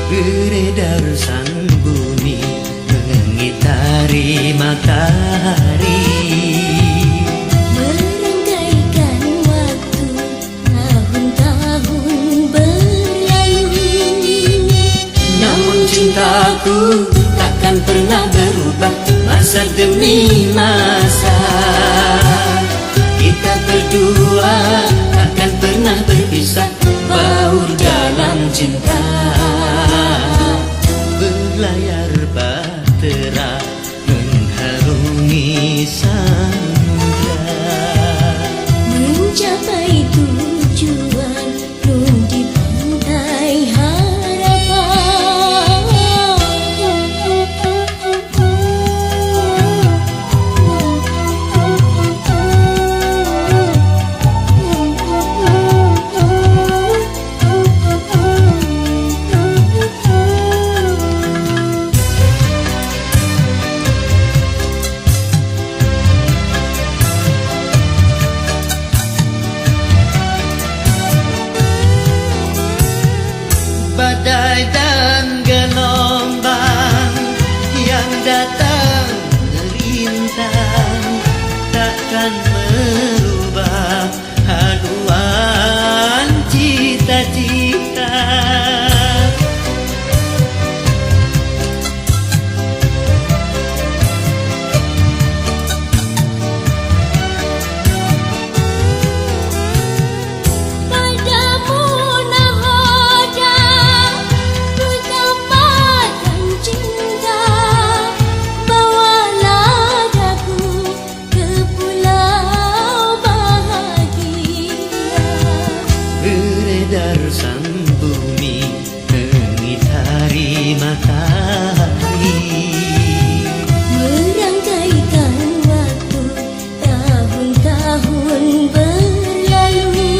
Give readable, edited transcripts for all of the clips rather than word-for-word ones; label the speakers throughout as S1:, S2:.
S1: Beredar sang bumi mengitari matahari,
S2: merangkaikan waktu tahun-tahun berlalu.
S1: namun cintaku takkan pernah berubah masa demi masa. Kita berdua takkan pernah berpisah, baur dalam cinta. Berlayar bahtera mengharungi samudra,
S2: Mencapai tujuan nun di pantai
S1: badai dan gelombang yang datang merintang takkan merubah haluan cita-cita.
S2: padamu nahoda, ku tambahkan cinta. Bawalah daku ke pulau bahagia.
S1: Beredar sang bumi mengitari matahari,
S2: Merangkaikan waktu tahun-tahun berlalu.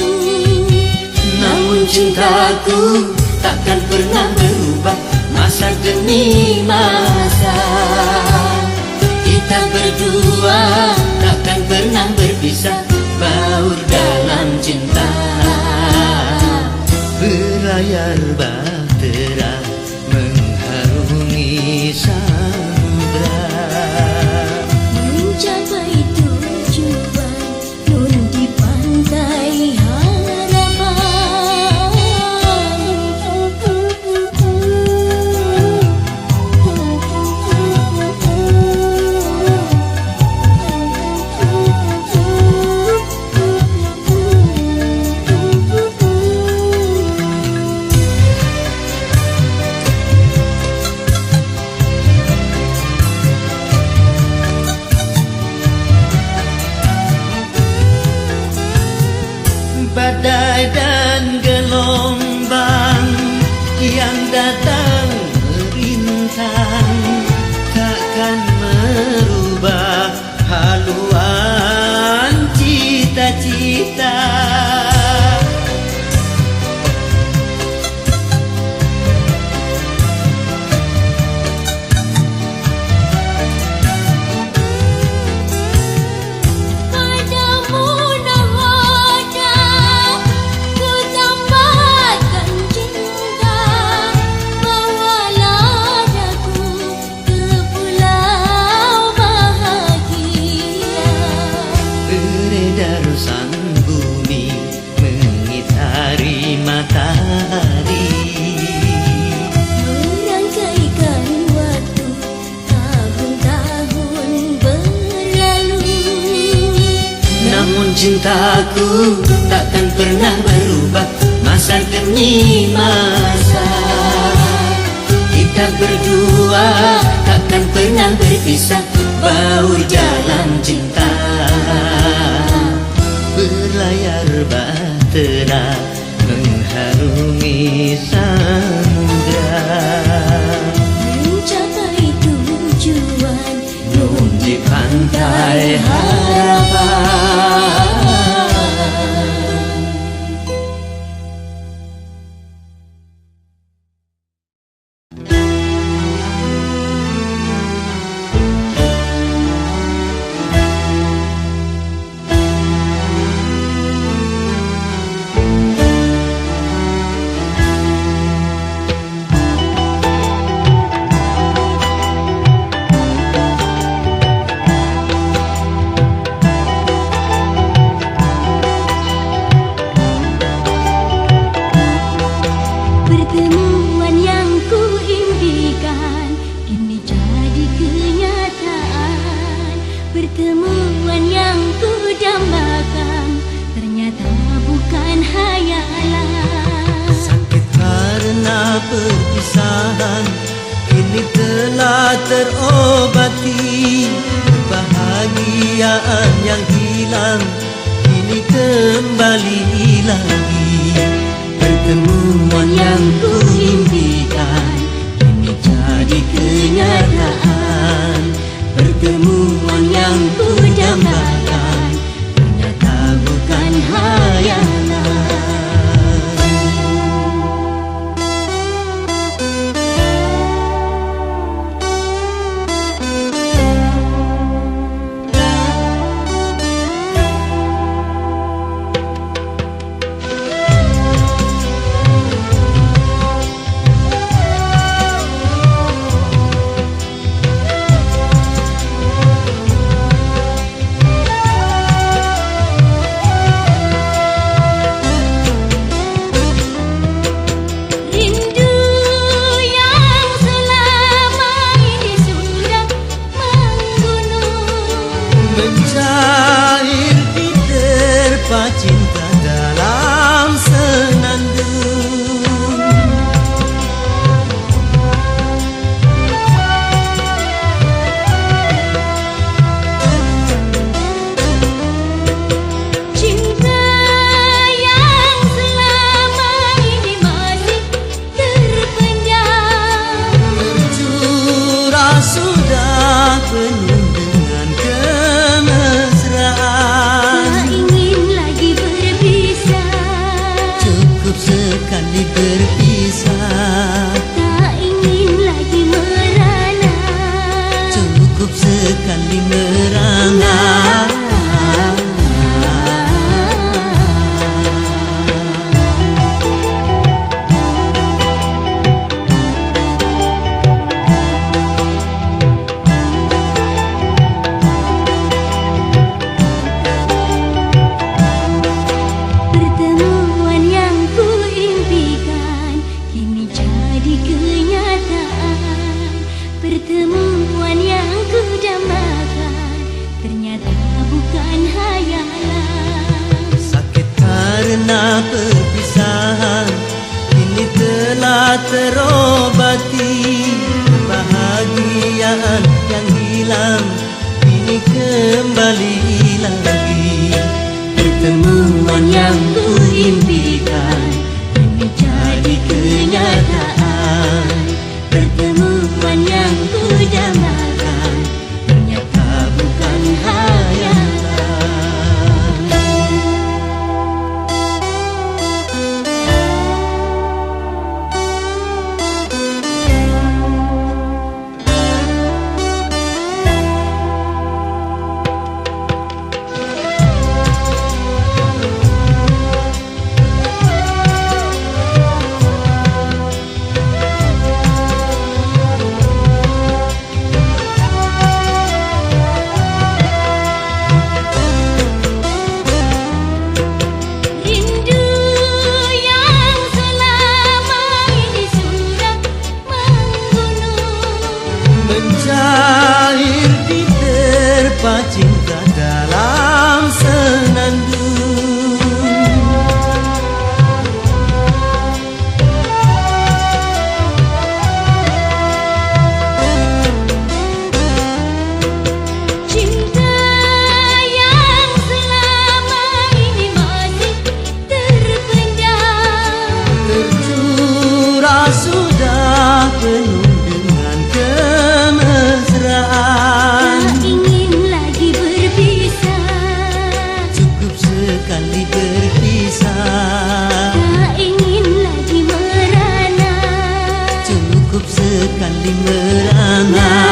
S1: namun cintaku takkan pernah berubah masa demi masa. Kita berdua takkan pernah berpisah, baur dalam cinta. Berlayar bahtera mengharungi samudra,
S2: Mencapai tujuan nun di pantai
S1: badai dan gelombang yang datang merintang takkan merubah haluan cita-cita.
S2: padamu nahoda, ku tambahkan cinta. Bawalah daku ke pulau bahagia.
S1: Beredar sang bumi mengitari matahari,
S2: Merangkaikan waktu tahun-tahun berlalu.
S1: Namun cintaku takkan pernah berubah masa demi masa. Kita berdua takkan pernah berpisah, baur jalan cinta. Berlayar bahtera mengharungi samudra,
S2: mencapai tujuan
S1: nun di pantai harapan.
S2: Pertemuan yang ku impikan kini jadi kenyataan. Pertemuan yang ku dambakan ternyata bukan hayalan.
S1: Sakit karena perpisahan kini telah terobati. Kebahagiaan yang hilang kini kembali lagi. Pertemuan yang ku impikan kini jadi kenyataan. Pertemuan yang ku dambakan ternyata bukan hayalan.
S2: Rindu yang selama ini sudah menggunung,
S1: Mencair diterpa cinta dalam senandung.
S2: cinta yang selama ini masih terpendam.
S1: Tercurah sudah penuh dengan kemesraan.
S2: Tak ingin lagi berpisah,
S1: Cukup sekali berpisah,
S2: tak ingin lagi merana.
S1: cukup sekali merangah.
S2: Pertemuan yang ku impikan kini jadi kenyataan. Pertemuan yang ku dambakan ternyata bukan hayalan.
S1: Sakit karena perpisahan kini telah terobati. Kebahagiaan yang hilang kini kembali lagi. Pertemuan yang ku impikan kini jadi kenyataan. Pertemuan yang ku dambakan ternyata bukan hayalan. sekali berpisah,
S2: tak ingin lagi merana,
S1: cukup sekali merana.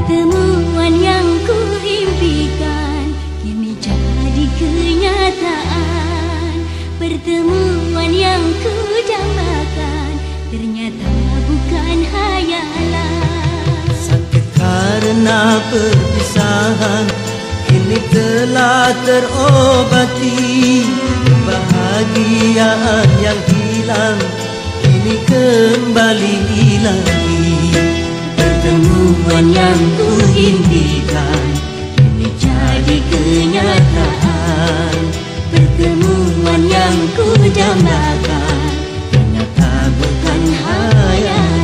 S2: pertemuan yang kuimpikan kini jadi kenyataan, pertemuan yang kudambakan ternyata bukan hayalan.
S1: Sakit karena perpisahan kini telah terobati, kebahagiaan yang hilang kini kembali lagi. Pertemuan yang kuimpikan kini jadi kenyataan, pertemuan yang kudambakan ternyata bukan hayalan.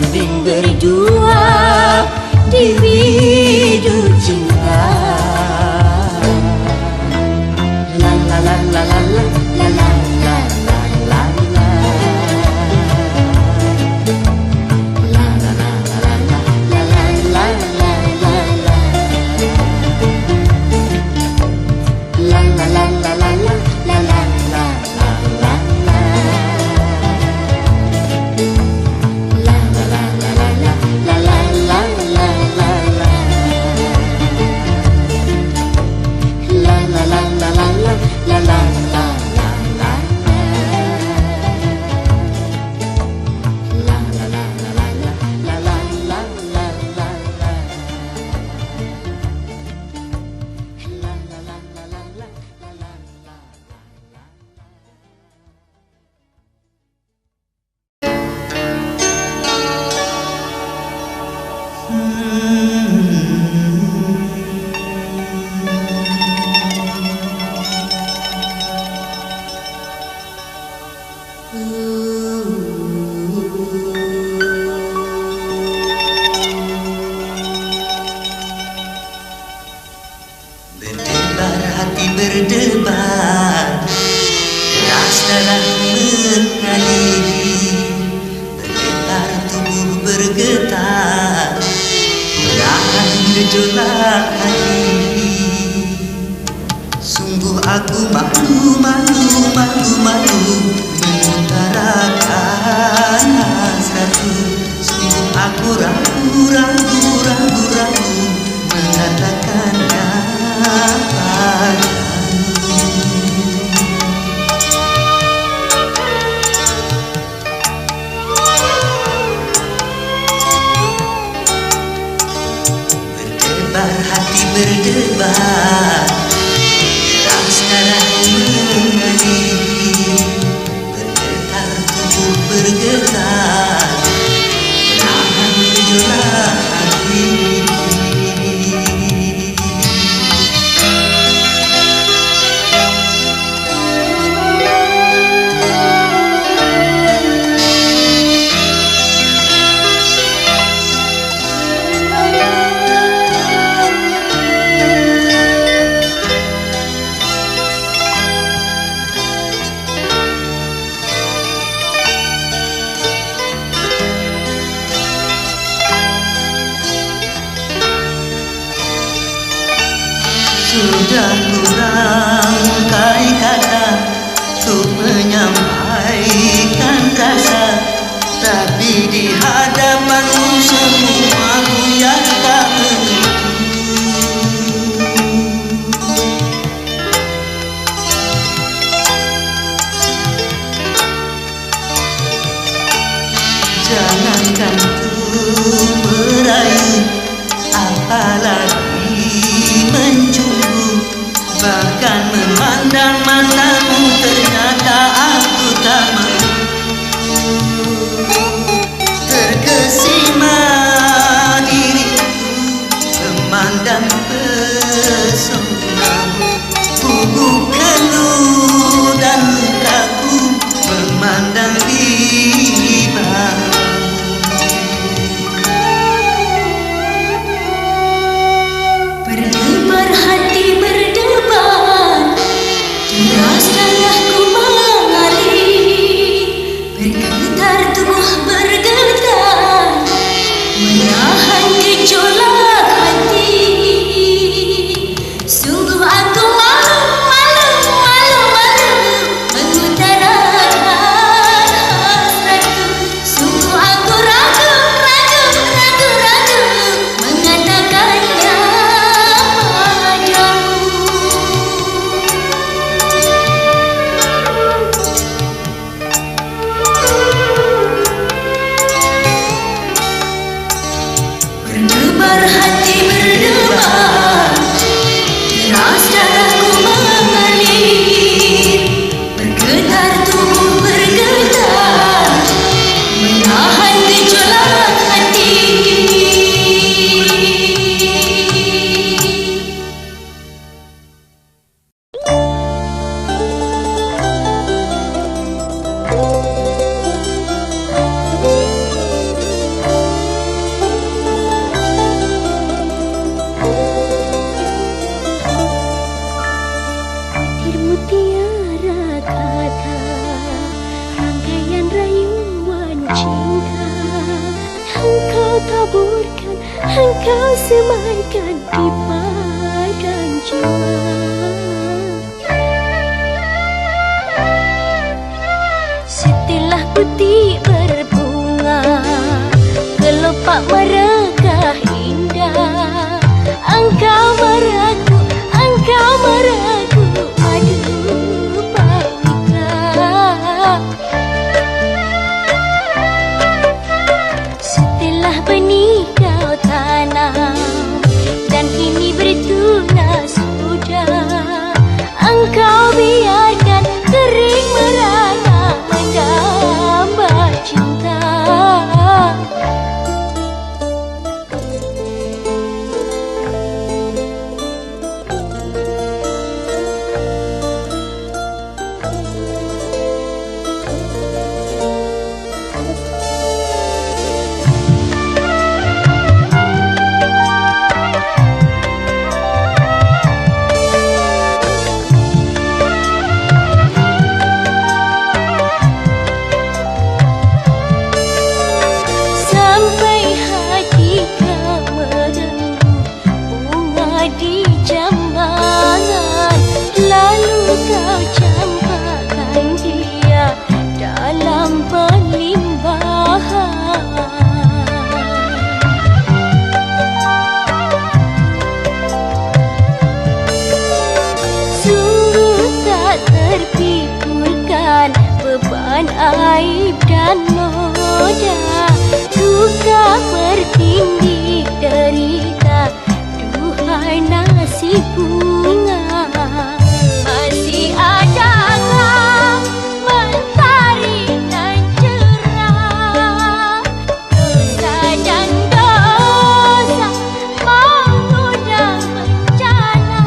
S1: Tanding berdua di hidup cinta. La la la la la la la la la la la la. La la la la la la la la la la la. La la la la la la la la la la la.
S3: Berdebar hati berdebar, deras darah mengalir, bergetar tubuh bergetar, menahan gejolak hati. Sungguh aku malu, malu, malu, malu mengutarakan hasratku. Sungguh aku ragu, ragu, ragu, ragu mengatakannya padamu. Berdebar hati berdebar, deras darah mengalir, bergetar tubuh bergetar, menahan gejolak hati. Sudah kurangkai kata untuk menyampaikan rasa, tapi di hadapanmu semua ku yang tak menentu. Jangankan ku merayu, apalagi mencumbu, bahkan memandang matamu ternyata aku tak mampu. Terkesima diriku memandang pesonamu, gugup keluh dan lukaku memandang ribamu.
S2: Berdebar hati berdebar, deras darahku mengalir, bergetar tubuh bergetar, menahan gejolak hati. Sungguh aku malu, malu, malu, malu mengutarakan hasratku. Sungguh aku ragu, ragu, ragu, ragu mengatakannya padamu. Berdebar kau semaikan di padang jiwa. Setelah putih berbunga, kelopak merekah indah. Engkau meragu, aduh pahitlah. Setelah benih kau tanam dan kini bertunas sudah, engkau biarkan kering merana menggambar cinta. Sampai hati kau merenggut bunga di jambangan, lalu kau campakkan dia dalam pelimbahan. Sungguh tak terpikirkan beban aib dan noda, duka bertindih derita, duhai nasib bunga. Masih adakah mentari nan cerah, dosa dan dosa mengundang bencana.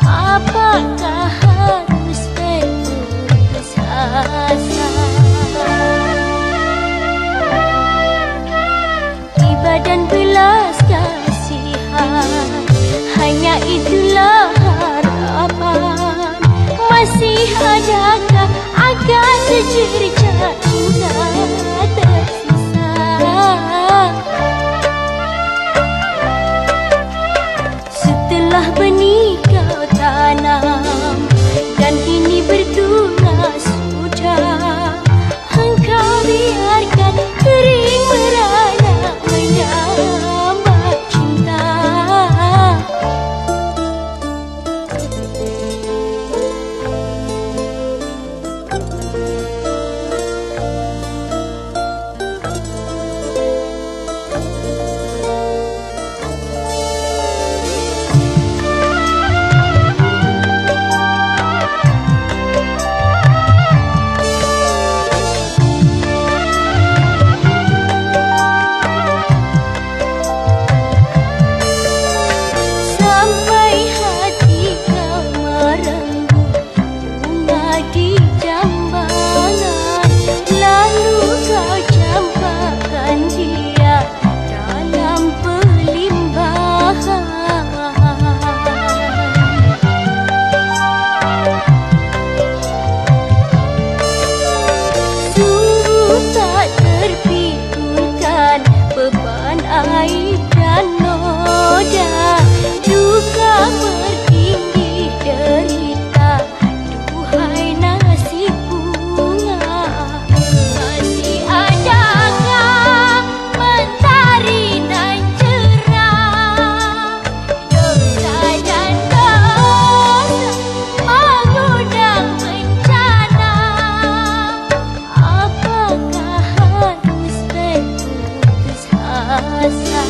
S2: Apakah harus berputus asa? Dan belas kasihan, hanya itulah harapan. Masih adakah akan secerca cinta tersisa? Setelah benih kau tanam dan kini bertunas sudah, engkau biarkan kering merana menggambar cinta. Sampai hati kau merenggut bunga di jambangan, lalu kau campakkan dia dalam pelimbahan. Sungguh tak terpikirkan beban aib dan noda, duka bertindih derita, duhai nasib bunga. Masih adakah mentari nan cerah, dosa dan dosa mengundang bencana. Apakah harus berputus asa?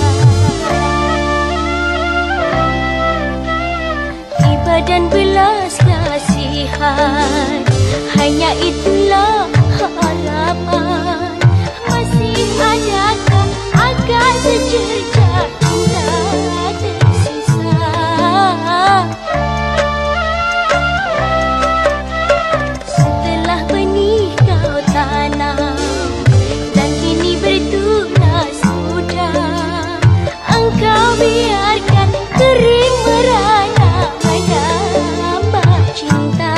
S2: Dan belas kasihan, hanya itulah harapan. Masih adakah akan secerca cinta tersisa? Setelah benih kau tanam dan kini bertunas sudah, engkau biarkan kering merana menggambar cinta.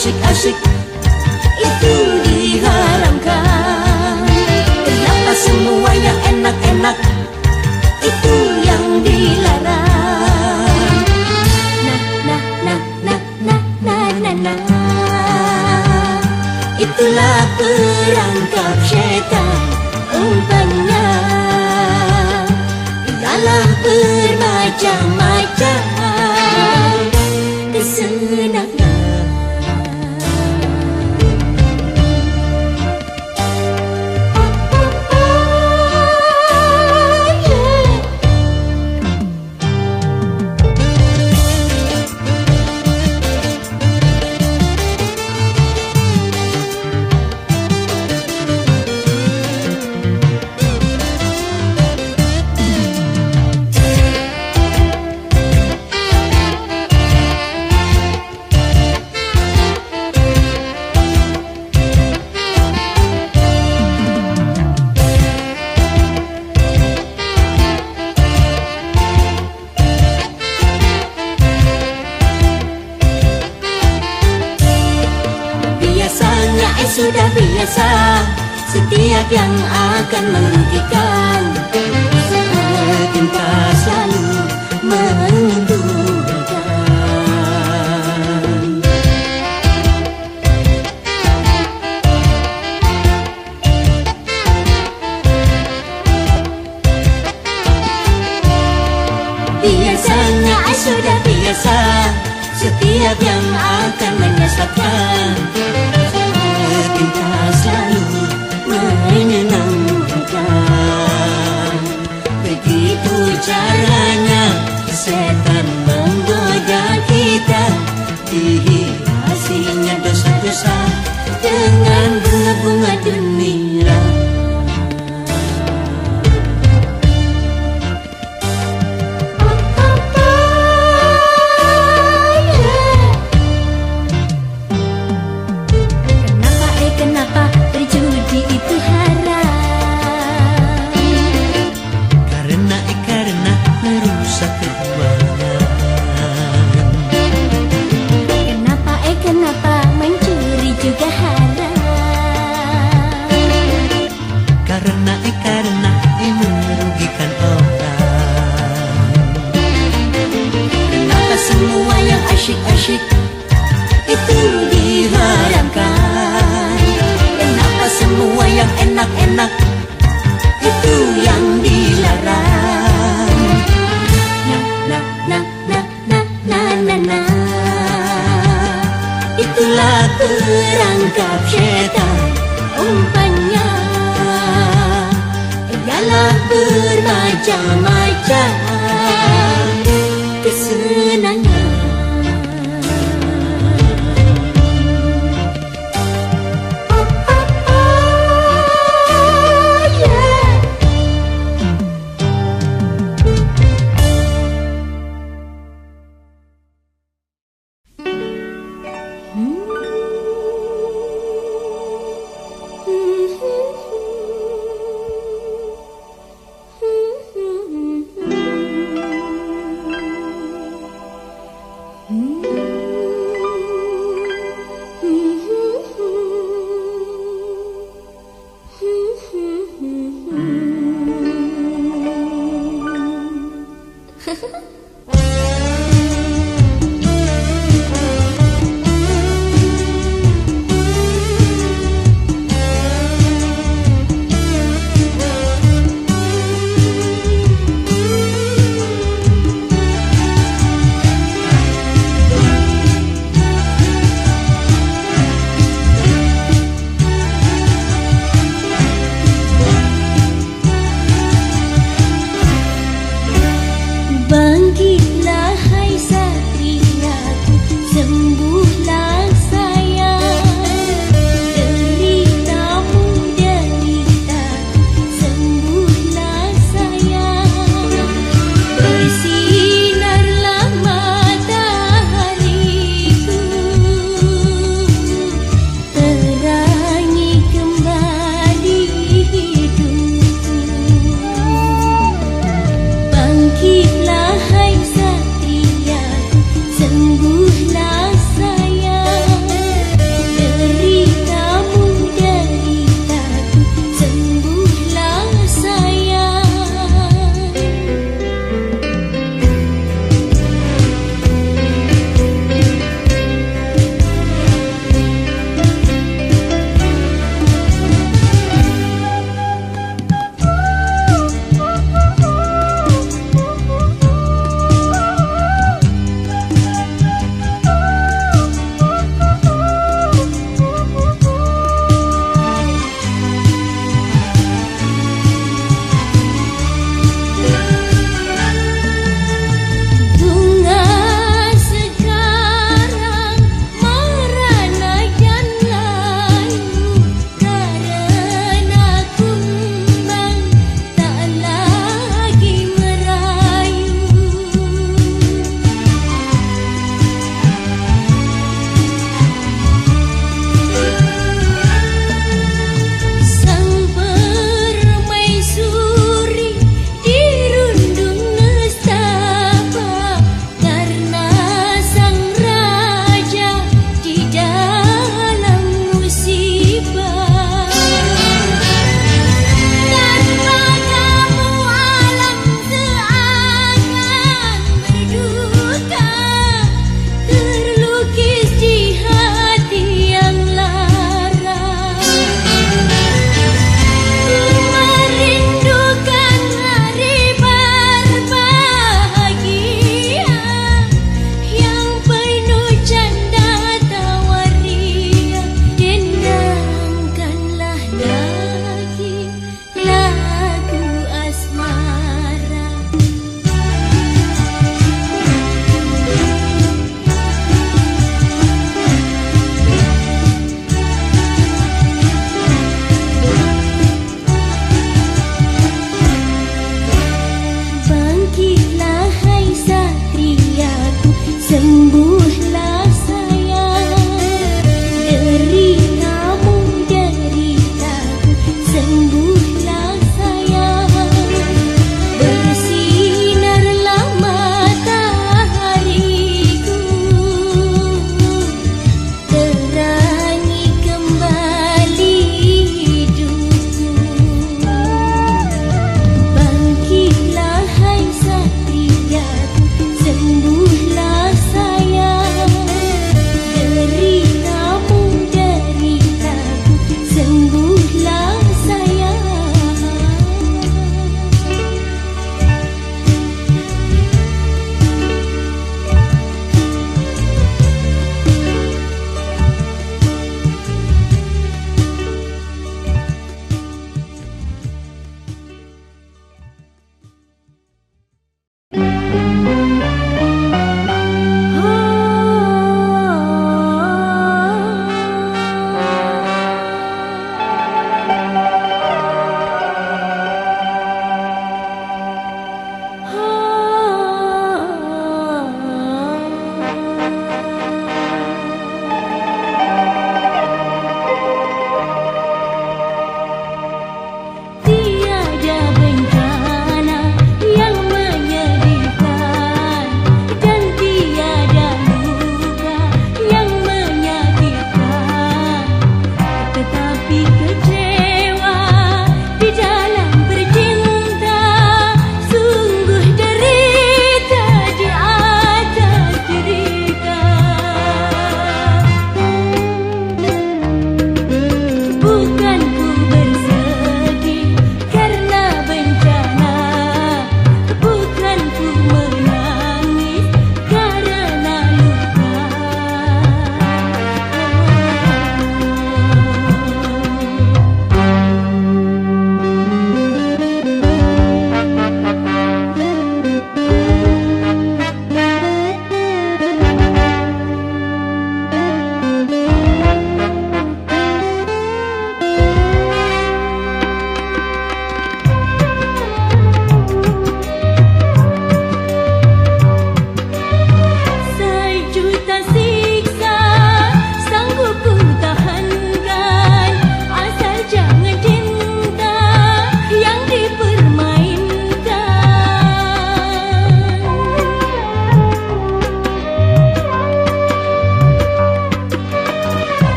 S1: asyik-asyik itu diharamkan? Kenapa semua yang enak-enak itu yang dilarang? Itulah perangkap syaitan umpannya, ialah bermacam-macam kesenangan. Sudah biasa, setiap yang akan merugikan kita selalu menguntungkan. Biasanya sudah biasa, setiap yang akan menyesatkan kita selalu menyenangkan. Begitu caranya setan menggoda kita, dihiasinya dosa-dosa dengan bunga-bunga dunia. Kenapa berjudi itu haram? Karena merusak keuangan. Kenapa mencuri juga haram? Karena merugikan orang. Kenapa semua yang asyik-asyik itu diharamkan? Semua yang enak-enak itu yang dilarang. Itulah perangkap syaitan umpannya, ialah bermacam-macam kesenangan.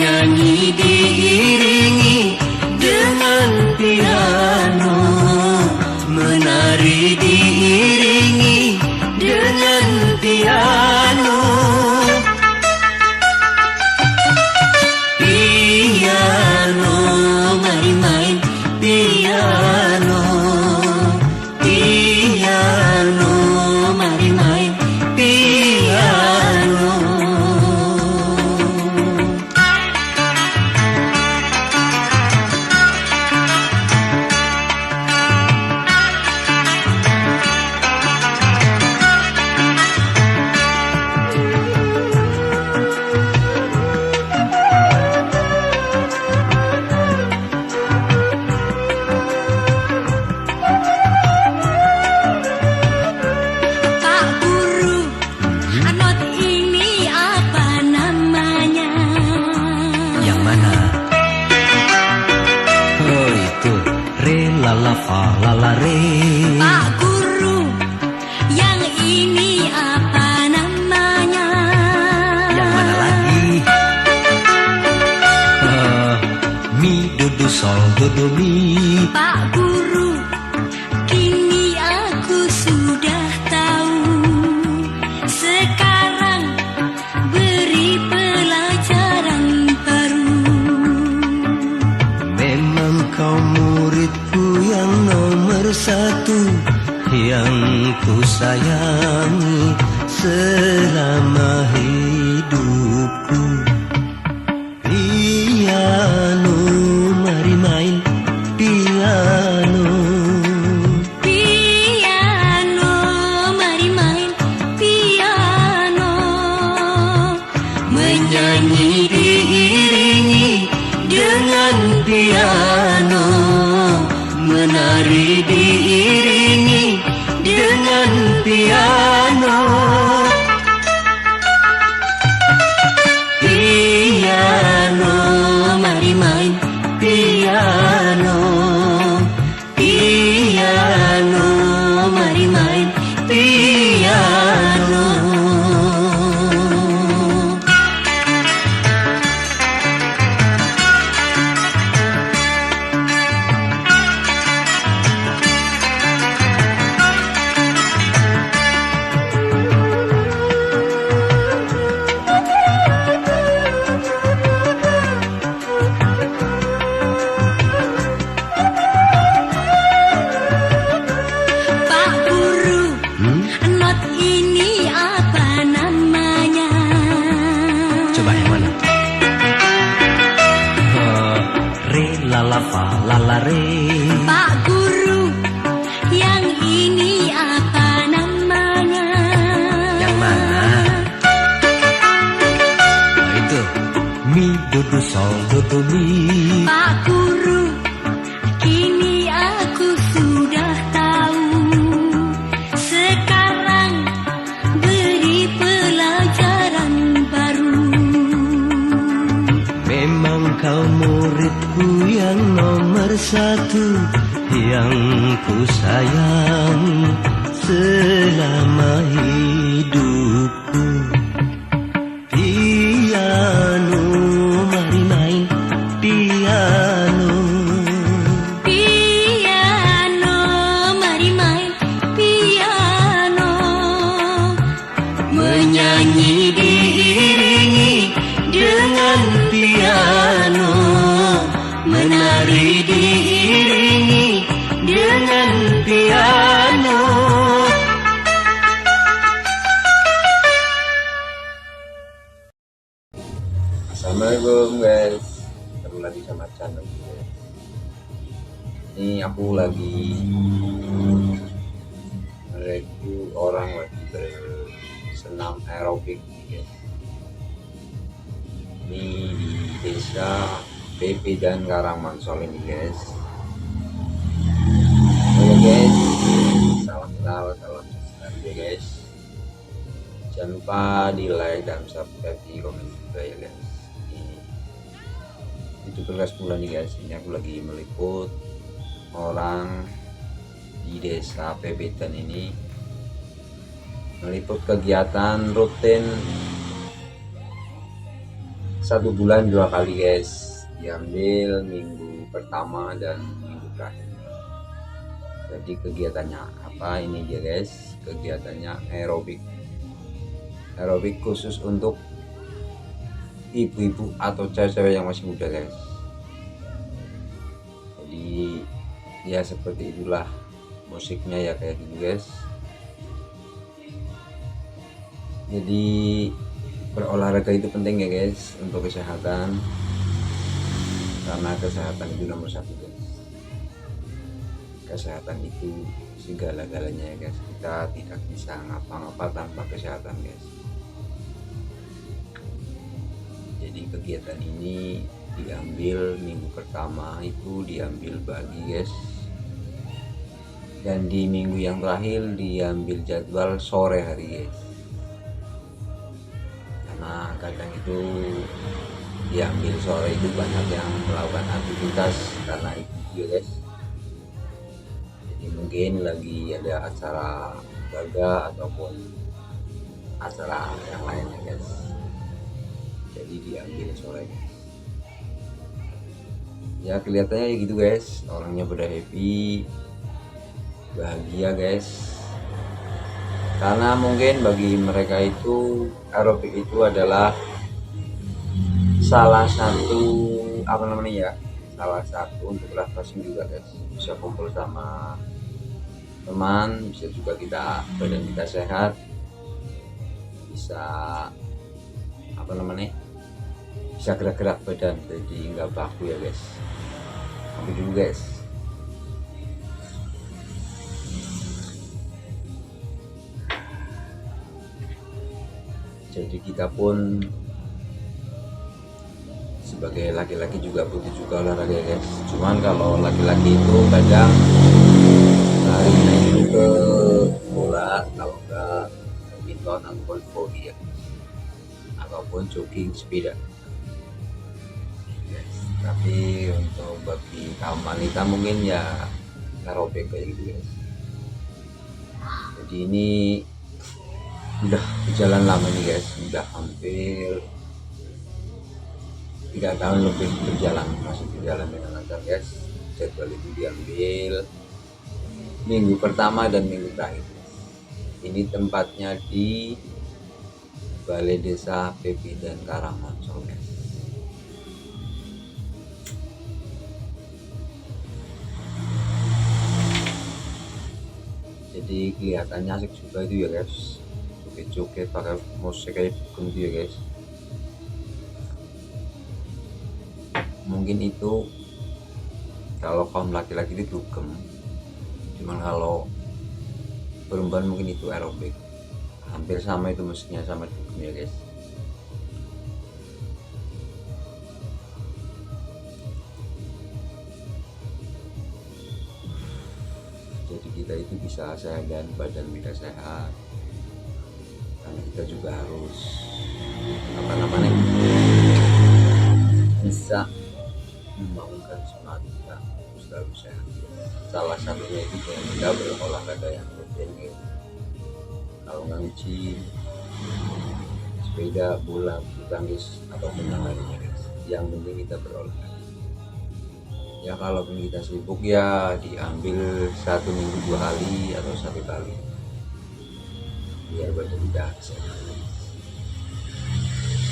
S3: menyanyi diiringi dengan piano, menari diiringi dengan piano. Piano, mari main piano. Piano, mari main piano.
S2: Pak Guru, not ini apa namanya?
S3: Yang mana? Oh itu, re la la fa la la re.
S2: Pak Guru, yang ini apa namanya?
S3: Yang mana lagi? Mi do do sol do do mi.
S2: Pak Guru, kini aku sudah tahu. Sekarang beri pelajaran baru.
S3: Memang kau muridku yang nomor satu, yang ku sayangi selama hidupku. Piano, mari main piano.
S2: Piano, mari main piano.
S3: Menyanyi diiringi dengan piano, menari diiringi dengan piano. Piano, mari main piano. Piano, mari main piano.
S2: Pak Guru, not ini apa namanya?
S3: Coba yang mana? Re la la fa la la re.
S2: Pak Guru, yang ini apa namanya?
S3: Yang mana? Oh itu, mi do do sol do do mi.
S2: Pak Guru, kini aku sudah tahu. Sekarang beri pelajaran baru.
S3: Memang kau muridku yang nomor satu, yang ku sayangi selama hidupku. Piano, mari main piano.
S2: Piano, mari main piano.
S3: Menyanyi diiringi dengan piano, menari diiringi dengan piano.
S4: Assalamualaikum guys, ketemu lagi sama channel gue. Ini aku lagi review orang lagi bersenam aerobik guys. Ini di desa PP dan Karangmansol ini guys. Oke guys, salam kenal, salam ya guys. Jangan lupa di like dan subscribe, di komen juga ya guys. Itu tugas bulan nih guys. Ini aku lagi meliput orang di desa Pebetan ini, meliput kegiatan rutin 1 bulan 2 kali guys, diambil minggu pertama dan minggu terakhir. Jadi kegiatannya apa ini dia guys, kegiatannya aerobik khusus untuk ibu-ibu atau cewek-cewek yang masih muda guys. Jadi ya seperti itulah musiknya ya kayak gitu guys. Jadi berolahraga itu penting ya guys untuk kesehatan, karena kesehatan itu nomor 1 guys. Kesehatan itu segala-galanya ya guys, kita tidak bisa ngapa-ngapa tanpa kesehatan guys. Jadi kegiatan ini diambil minggu pertama itu diambil pagi guys, dan di minggu yang terakhir diambil jadwal sore hari guys, karena kadang itu diambil sore itu banyak yang melakukan aktivitas karena itu ya guys. Jadi mungkin lagi ada acara keluarga ataupun acara yang lainnya guys, jadi diambil sore guys. Ya kelihatannya gitu guys, orangnya pada happy, bahagia guys, karena mungkin bagi mereka itu aerobik itu adalah salah satu salah satu untuk refreshing juga guys, bisa kumpul sama teman, bisa juga badan kita sehat, bisa bisa gerak-gerak badan, jadi nggak baku ya guys. Sampai dulu guys. Jadi kita pun sebagai laki-laki juga butuh juga olahraga guys. Cuman kalau laki-laki itu kadang larinya itu ke bola, kalau enggak badminton ataupun volley ya, ataupun jogging sepeda. Tapi untuk bagi kaum wanita mungkin ya aerobik kayak gitu guys. Jadi ini udah berjalan lama nih guys, udah hampir 3 tahun lebih berjalan, masih berjalan dengan lancar guys. Jadwal itu diambil minggu pertama dan minggu terakhir. Ini tempatnya di Balai Desa Pepi dan Karangmoncol guys. Jadi kelihatannya asik juga itu ya guys, joget-joget pakai musik kayak gitu ya guys. Mungkin itu kalau kaum laki-laki itu dugem, cuman kalau perempuan mungkin itu aerobik, hampir sama itu musiknya, sama dugem ya guys. Jadi kita itu bisa sehat dan badan kita sehat, karena kita juga harus bisa membangunkan semangat kita untuk selalu sehat. Salah satunya itu dengan kita berolahraga yang rutin gitu. Kalau nge-gym, sepeda, bola, bulu tangkis ataupun yang lainnya guys. Yang penting kita berolahraga. Ya kalaupun kita sibuk ya diambil 1 minggu 2 kali atau 1 kali, biar badan kita sehat.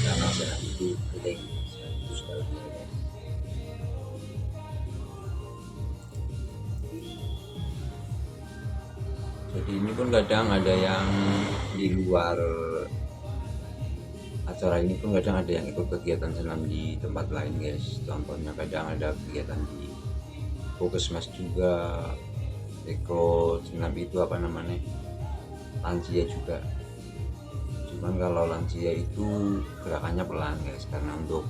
S4: Karena sehat itu penting, sehat itu segalanya guys. Jadi ini pun kadang ada yang di luar acara ini pun kadang ada yang ikut kegiatan senam di tempat lain guys. Contohnya kadang ada kegiatan di Puskesmas juga, ikut senam itu lansia juga. Cuman kalau lansia itu gerakannya pelan guys, karena untuk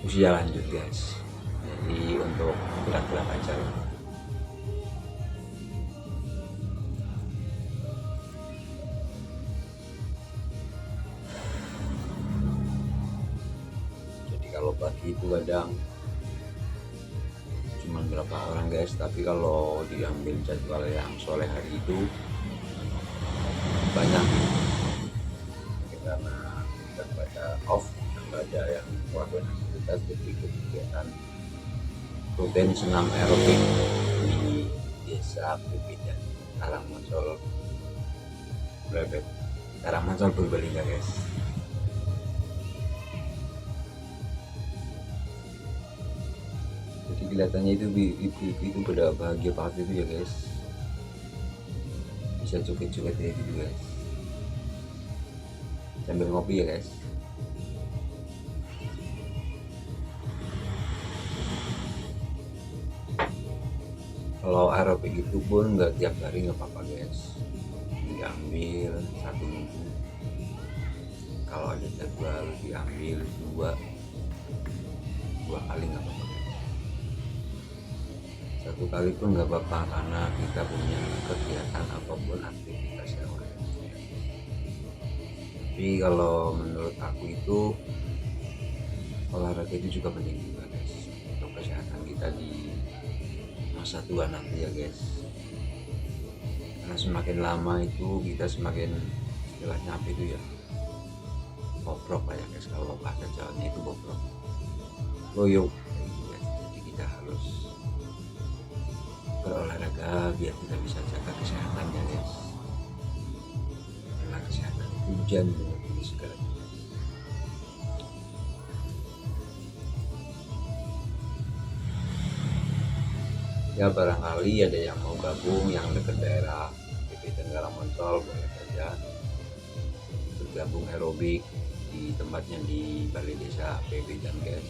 S4: usia lanjut guys, jadi untuk gerak-gerak aja lah. Kalau pagi itu kadang cuma berapa orang guys, tapi kalau diambil jadwal yang sore hari itu banyak, karena kita pada off, pada ada yang melakukan aktivitas ikut kegiatan rutin senam aerobik di desa Bebedan Karangmonsol Brebet Karangmonsol Purbalingga guys. Jadi kelihatannya itu ibu-ibu itu pada bahagia banget itu ya guys, bisa joget-joget kayak gitu guys sambil ngopi ya guys. Kalau aerobik itu pun nggak tiap hari nggak apa-apa guys, diambil 1 minggu, kalau ada jadwal diambil dua kali nggak apa-apa guys. 1 kali pun nggak apa-apa karena kita punya kegiatan apapun aktivitas yang lain. Tapi kalau menurut aku itu olahraga itu juga penting juga guys untuk kesehatan kita di masa tua nanti ya guys, karena semakin lama itu kita semakin istilahnya apa itu ya, bobrok lah ya guys, kalau bahasa Jawanya itu bobrok, loyo gitu guys. Jadi kita harus berolahraga biar kita bisa jaga kesehatannya guys, karena kesehatan itu jadi menjadi segalanya. Ya barangkali ada yang mau gabung yang dekat daerah Bebedan Karangmonsol boleh saja bergabung aerobik di tempatnya di Balai Desa Bebedan guys.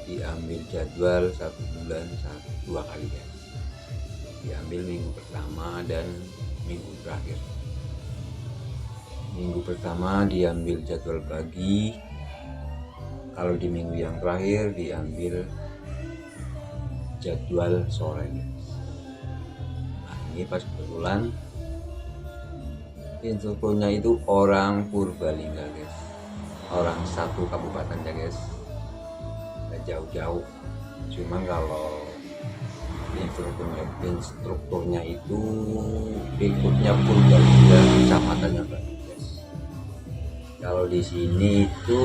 S4: Diambil jadwal 1 bulan 2 kali guys, diambil minggu pertama dan minggu terakhir. Minggu pertama diambil jadwal pagi, kalau di minggu yang terakhir diambil jadwal sore guys. Nah ini pas kebetulan instrukturnya itu orang Purbalingga guys, orang satu kabupaten ya guys, nggak jauh-jauh. Cuman kalau instrukturnya itu ikutnya Purbalingga kecamatannya Bali guys. Kalau di sini itu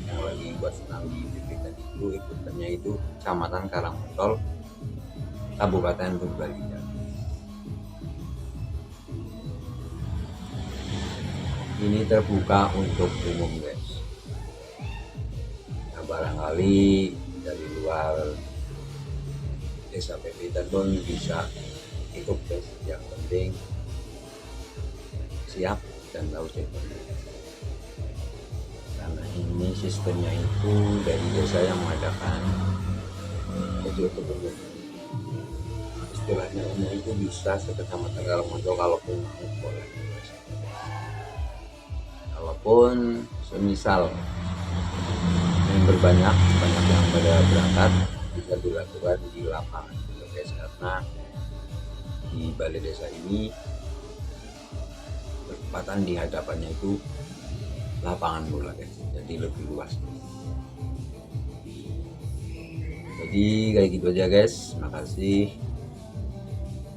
S4: yang lagi buat senam di Bebedan itu ikutannya itu Kecamatan Karangmonsol Kabupaten Purbalingga. Ini terbuka untuk umum guys. Nah, barangkali dari luar desa Bebedan pun bisa ikut guys, yang penting siap dan tahu sistemnya. Karena ini sistemnya itu dari desa yang mengadakan kecil-kecil, istilahnya umum itu bisa sekecamatan Karangmonsol kalaupun boleh. Kalaupun semisal yang banyak yang pada berangkat bisa dilakukan di lapangan gitu guys, karena di balai desa ini bertepatan di hadapannya itu lapangan bola guys, jadi lebih luas. Jadi kayak gitu aja guys, makasih,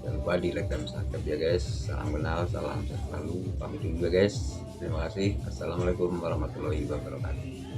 S4: jangan lupa di like dan subscribe ya guys. Salam kenal, salam sehat selalu, pamit dulu ya guys, terima kasih. Assalamualaikum warahmatullahi wabarakatuh.